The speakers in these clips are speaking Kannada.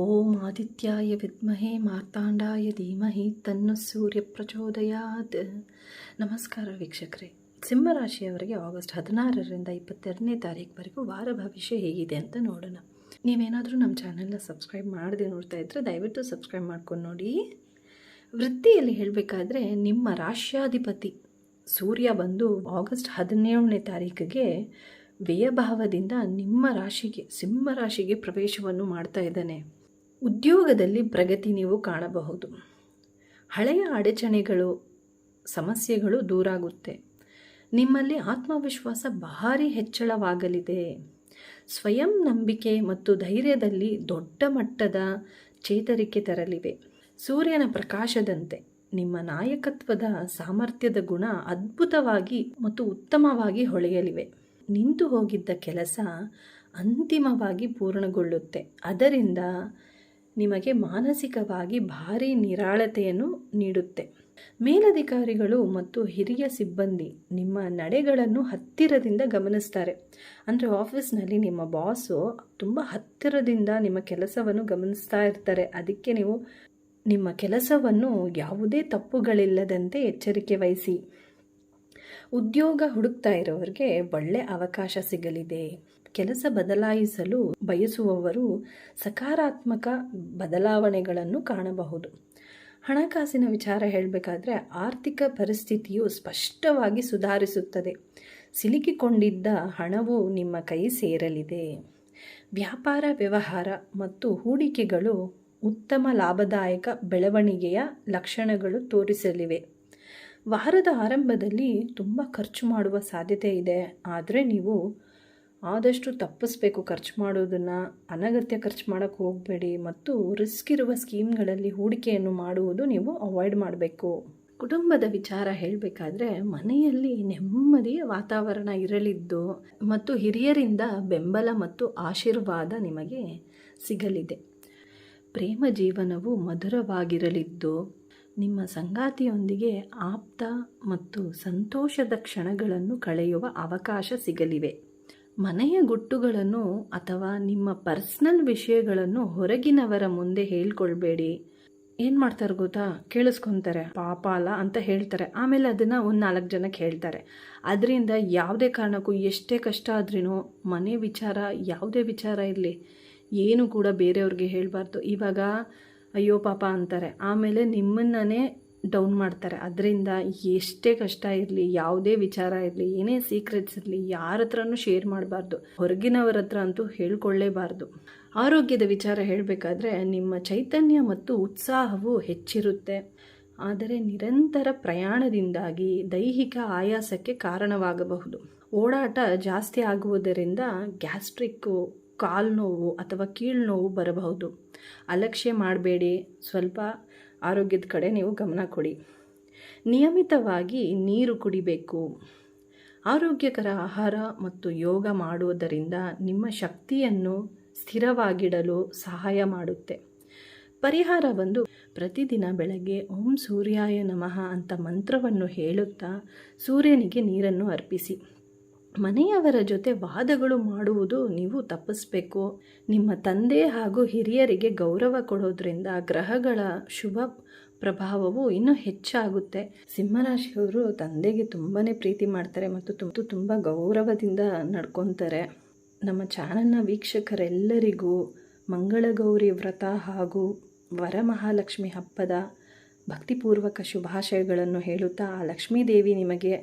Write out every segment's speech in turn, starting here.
ಓಂ ಆದಿತ್ಯಾಯ ವಿದ್ಮಹೆ ಮಾರ್ತಾಂಡಾಯ ಧೀಮಹಿ ತನ್ನೋ ಸೂರ್ಯ ಪ್ರಚೋದಯಾತ್. ನಮಸ್ಕಾರ ವೀಕ್ಷಕರೇ, ಸಿಂಹರಾಶಿಯವರಿಗೆ ಆಗಸ್ಟ್ 16ರಿಂದ 22ನೇ ತಾರೀಕುವರೆಗೂ ವಾರ ಭವಿಷ್ಯ ಹೇಗಿದೆ ಅಂತ ನೋಡೋಣ. ನೀವೇನಾದರೂ ನಮ್ಮ ಚಾನೆಲ್ನ ಸಬ್ಸ್ಕ್ರೈಬ್ ಮಾಡದೆ ನೋಡ್ತಾ ಇದ್ದರೆ ದಯವಿಟ್ಟು ಸಬ್ಸ್ಕ್ರೈಬ್ ಮಾಡ್ಕೊಂಡು ನೋಡಿ. ವೃತ್ತಿಯಲ್ಲಿ ಹೇಳಬೇಕಾದ್ರೆ ನಿಮ್ಮ ರಾಶ್ಯಾಧಿಪತಿ ಸೂರ್ಯ ಬಂದು ಆಗಸ್ಟ್ 17ನೇ ತಾರೀಕಿಗೆ ವ್ಯಯಭಾವದಿಂದ ನಿಮ್ಮ ರಾಶಿಗೆ ಸಿಂಹರಾಶಿಗೆ ಪ್ರವೇಶವನ್ನು ಮಾಡ್ತಾ ಇದ್ದಾನೆ. ಉದ್ಯೋಗದಲ್ಲಿ ಪ್ರಗತಿ ನೀವು ಕಾಣಬಹುದು. ಹಳೆಯ ಅಡಚಣೆಗಳು ಸಮಸ್ಯೆಗಳು ದೂರಾಗುತ್ತೆ. ನಿಮ್ಮಲ್ಲಿ ಆತ್ಮವಿಶ್ವಾಸ ಭಾರಿ ಹೆಚ್ಚಳವಾಗಲಿದೆ. ಸ್ವಯಂ ನಂಬಿಕೆ ಮತ್ತು ಧೈರ್ಯದಲ್ಲಿ ದೊಡ್ಡ ಮಟ್ಟದ ಚೇತರಿಕೆ ತರಲಿವೆ. ಸೂರ್ಯನ ಪ್ರಕಾಶದಂತೆ ನಿಮ್ಮ ನಾಯಕತ್ವದ ಸಾಮರ್ಥ್ಯದ ಗುಣ ಅದ್ಭುತವಾಗಿ ಮತ್ತು ಉತ್ತಮವಾಗಿ ಹೊಳೆಯಲಿವೆ. ನಿಂತು ಹೋಗಿದ್ದ ಕೆಲಸ ಅಂತಿಮವಾಗಿ ಪೂರ್ಣಗೊಳ್ಳುತ್ತೆ. ಅದರಿಂದ ನಿಮಗೆ ಮಾನಸಿಕವಾಗಿ ಭಾರಿ ನಿರಾಳತೆಯನ್ನು ನೀಡುತ್ತೆ. ಮೇಲಧಿಕಾರಿಗಳು ಮತ್ತು ಹಿರಿಯ ಸಿಬ್ಬಂದಿ ನಿಮ್ಮ ನಡೆಗಳನ್ನು ಹತ್ತಿರದಿಂದ ಗಮನಿಸ್ತಾರೆ. ಅಂದರೆ ಆಫೀಸ್ನಲ್ಲಿ ನಿಮ್ಮ ಬಾಸು ತುಂಬ ಹತ್ತಿರದಿಂದ ನಿಮ್ಮ ಕೆಲಸವನ್ನು ಗಮನಿಸ್ತಾ ಇರ್ತಾರೆ. ಅದಕ್ಕೆ ನೀವು ನಿಮ್ಮ ಕೆಲಸವನ್ನು ಯಾವುದೇ ತಪ್ಪುಗಳಿಲ್ಲದಂತೆ ಎಚ್ಚರಿಕೆ ವಹಿಸಿ. ಉದ್ಯೋಗ ಹುಡುಕ್ತಾ ಇರೋರಿಗೆ ಒಳ್ಳೆ ಅವಕಾಶ ಸಿಗಲಿದೆ. ಕೆಲಸ ಬದಲಾಯಿಸಲು ಬಯಸುವವರು ಸಕಾರಾತ್ಮಕ ಬದಲಾವಣೆಗಳನ್ನು ಕಾಣಬಹುದು. ಹಣಕಾಸಿನ ವಿಚಾರ ಹೇಳಬೇಕಾದ್ರೆ ಆರ್ಥಿಕ ಪರಿಸ್ಥಿತಿಯು ಸ್ಪಷ್ಟವಾಗಿ ಸುಧಾರಿಸುತ್ತದೆ. ಸಿಲುಕಿಕೊಂಡಿದ್ದ ಹಣವು ನಿಮ್ಮ ಕೈ ಸೇರಲಿದೆ. ವ್ಯಾಪಾರ ವ್ಯವಹಾರ ಮತ್ತು ಹೂಡಿಕೆಗಳು ಉತ್ತಮ ಲಾಭದಾಯಕ ಬೆಳವಣಿಗೆಯ ಲಕ್ಷಣಗಳು ತೋರಿಸಲಿವೆ. ವಾರದ ಆರಂಭದಲ್ಲಿ ತುಂಬ ಖರ್ಚು ಮಾಡುವ ಸಾಧ್ಯತೆ ಇದೆ. ಆದರೆ ನೀವು ಆದಷ್ಟು ತಪ್ಪಿಸ್ಬೇಕು ಖರ್ಚು ಮಾಡೋದನ್ನು. ಅನಗತ್ಯ ಖರ್ಚು ಮಾಡೋಕ್ಕೆ ಹೋಗಬೇಡಿ ಮತ್ತು ರಿಸ್ಕ್ ಇರುವ ಸ್ಕೀಮ್ಗಳಲ್ಲಿ ಹೂಡಿಕೆಯನ್ನು ಮಾಡುವುದು ನೀವು ಅವಾಯ್ಡ್ ಮಾಡಬೇಕು. ಕುಟುಂಬದ ವಿಚಾರ ಹೇಳಬೇಕಾದ್ರೆ ಮನೆಯಲ್ಲಿ ನೆಮ್ಮದಿಯ ವಾತಾವರಣ ಇರಲಿದ್ದು ಮತ್ತು ಹಿರಿಯರಿಂದ ಬೆಂಬಲ ಮತ್ತು ಆಶೀರ್ವಾದ ನಿಮಗೆ ಸಿಗಲಿದೆ. ಪ್ರೇಮ ಜೀವನವು ಮಧುರವಾಗಿರಲಿದ್ದು ನಿಮ್ಮ ಸಂಗಾತಿಯೊಂದಿಗೆ ಆಪ್ತ ಮತ್ತು ಸಂತೋಷದ ಕ್ಷಣಗಳನ್ನು ಕಳೆಯುವ ಅವಕಾಶ ಸಿಗಲಿವೆ. ಮನೆಯ ಗುಟ್ಟುಗಳನ್ನು ಅಥವಾ ನಿಮ್ಮ ಪರ್ಸ್ನಲ್ ವಿಷಯಗಳನ್ನು ಹೊರಗಿನವರ ಮುಂದೆ ಹೇಳ್ಕೊಳ್ಬೇಡಿ. ಏನು ಮಾಡ್ತಾರೆ ಗೊತ್ತಾ, ಕೇಳಿಸ್ಕೊತಾರೆ, ಪಾಪ ಅಲ್ಲ ಅಂತ ಹೇಳ್ತಾರೆ. ಆಮೇಲೆ ಅದನ್ನು 4 ಜನಕ್ಕೆ ಹೇಳ್ತಾರೆ. ಅದರಿಂದ ಯಾವುದೇ ಕಾರಣಕ್ಕೂ ಎಷ್ಟೇ ಕಷ್ಟ ಆದ್ರೂ ಮನೆ ವಿಚಾರ ಯಾವುದೇ ವಿಚಾರ ಇರಲಿ ಏನು ಕೂಡ ಬೇರೆಯವ್ರಿಗೆ ಹೇಳಬಾರ್ದು. ಇವಾಗ ಅಯ್ಯೋ ಪಾಪ ಅಂತಾರೆ, ಆಮೇಲೆ ನಿಮ್ಮನ್ನೇ ಡೌನ್ ಮಾಡ್ತಾರೆ. ಅದರಿಂದ ಎಷ್ಟೇ ಕಷ್ಟ ಇರಲಿ, ಯಾವುದೇ ವಿಚಾರ ಇರಲಿ, ಏನೇ ಸೀಕ್ರೆಟ್ಸ್ ಇರಲಿ ಯಾರ ಹತ್ರನೂ ಶೇರ್ ಮಾಡಬಾರ್ದು. ಹೊರಗಿನವರ ಹತ್ರ ಅಂತೂ ಹೇಳ್ಕೊಳ್ಳೇಬಾರ್ದು. ಆರೋಗ್ಯದ ವಿಚಾರ ಹೇಳಬೇಕಾದ್ರೆ ನಿಮ್ಮ ಚೈತನ್ಯ ಮತ್ತು ಉತ್ಸಾಹವು ಹೆಚ್ಚಿರುತ್ತೆ. ಆದರೆ ನಿರಂತರ ಪ್ರಯಾಣದಿಂದಾಗಿ ದೈಹಿಕ ಆಯಾಸಕ್ಕೆ ಕಾರಣವಾಗಬಹುದು. ಓಡಾಟ ಜಾಸ್ತಿ ಆಗುವುದರಿಂದ ಗ್ಯಾಸ್ಟ್ರಿಕ್ಕು, ಕಾಲು ನೋವು ಅಥವಾ ಕೀಳು ನೋವು ಬರಬಹುದು. ಅಲಕ್ಷ್ಯ ಮಾಡಬೇಡಿ. ಸ್ವಲ್ಪ ಆರೋಗ್ಯದ ಕಡೆ ನೀವು ಗಮನ ಕೊಡಿ. ನಿಯಮಿತವಾಗಿ ನೀರು ಕುಡಿಬೇಕು. ಆರೋಗ್ಯಕರ ಆಹಾರ ಮತ್ತು ಯೋಗ ಮಾಡುವುದರಿಂದ ನಿಮ್ಮ ಶಕ್ತಿಯನ್ನು ಸ್ಥಿರವಾಗಿಡಲು ಸಹಾಯ ಮಾಡುತ್ತೆ. ಪರಿಹಾರ ಬಂದು ಪ್ರತಿದಿನ ಬೆಳಗ್ಗೆ ಓಂ ಸೂರ್ಯಾಯ ನಮಃ ಅಂತ ಮಂತ್ರವನ್ನು ಹೇಳುತ್ತಾ ಸೂರ್ಯನಿಗೆ ನೀರನ್ನು ಅರ್ಪಿಸಿ. ಮನೆಯವರ ಜೊತೆ ವಾದಗಳು ಮಾಡುವುದು ನೀವು ತಪ್ಪಿಸಬೇಕು. ನಿಮ್ಮ ತಂದೆ ಹಾಗೂ ಹಿರಿಯರಿಗೆ ಗೌರವ ಕೊಡೋದ್ರಿಂದ ಗ್ರಹಗಳ ಶುಭ ಪ್ರಭಾವವು ಇನ್ನೂ ಹೆಚ್ಚಾಗುತ್ತೆ. ಸಿಂಹರಾಶಿಯವರು ತಂದೆಗೆ ತುಂಬಾ ಪ್ರೀತಿ ಮಾಡ್ತಾರೆ ಮತ್ತು ತುಂಬ ಗೌರವದಿಂದ ನಡ್ಕೊತಾರೆ. ನಮ್ಮ ಚಾನಲ್ನ ವೀಕ್ಷಕರೆಲ್ಲರಿಗೂ ಮಂಗಳಗೌರಿ ವ್ರತ ಹಾಗೂ ವರಮಹಾಲಕ್ಷ್ಮಿ ಹಬ್ಬದ ಭಕ್ತಿಪೂರ್ವಕ ಶುಭಾಶಯಗಳನ್ನು ಹೇಳುತ್ತಾ ಆ ಲಕ್ಷ್ಮೀದೇವಿ ನಿಮಗೆ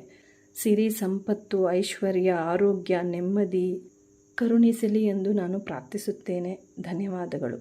ಸಿರಿ ಸಂಪತ್ತು, ಐಶ್ವರ್ಯ, ಆರೋಗ್ಯ, ನೆಮ್ಮದಿ ಕರುಣಿಸಲಿ ಎಂದು ನಾನು ಪ್ರಾರ್ಥಿಸುತ್ತೇನೆ. ಧನ್ಯವಾದಗಳು.